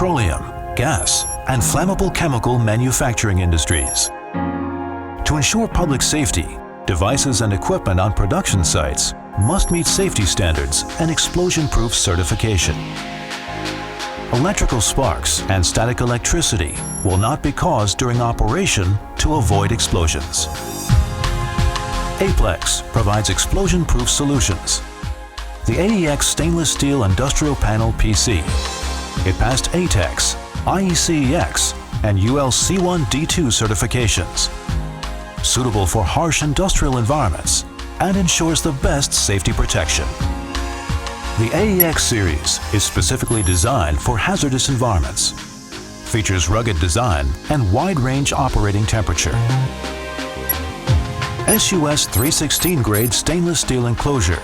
petroleum, gas, and flammable chemical manufacturing industries. To ensure public safety, devices and equipment on production sites must meet safety standards and explosion-proof certification. Electrical sparks and static electricity will not be caused during operation to avoid explosions. ATEX provides explosion-proof solutions. The ATEX stainless steel industrial panel PC. It passed ATEX, IECEx, and UL-C1D2 certifications. Suitable for harsh industrial environments and ensures the best safety protection. The ATEX series is specifically designed for hazardous environments. Features rugged design and wide-range operating temperature. SUS 316 grade stainless steel enclosure.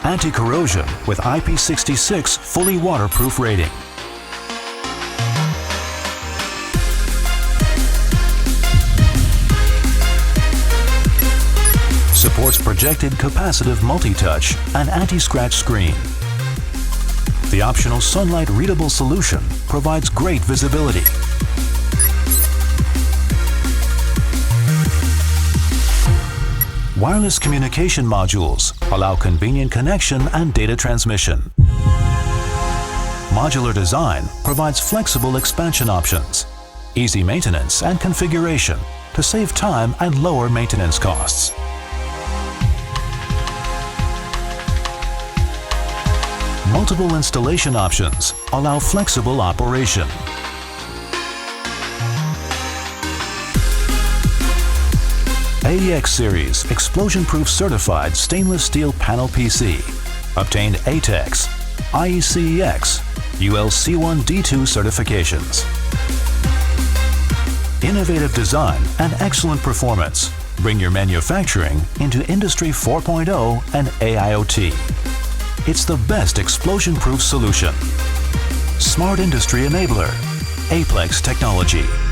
Anti-corrosion with IP66 fully waterproof rating. Supports projected capacitive multi-touch and anti-scratch screen. The optional sunlight readable solution provides great visibility. Wireless communication modules allow convenient connection and data transmission. Modular design provides flexible expansion options, easy maintenance and configuration to save time and lower maintenance costs. Multiple installation options allow flexible operation. ATEX Series Explosion-Proof Certified Stainless Steel Panel PC. Obtained ATEX, IECEx, UL-C1D2 certifications. Innovative design and excellent performance bring your manufacturing into Industry 4.0 and AIoT. It's the best explosion-proof solution. Smart Industry Enabler, ATEX Technology.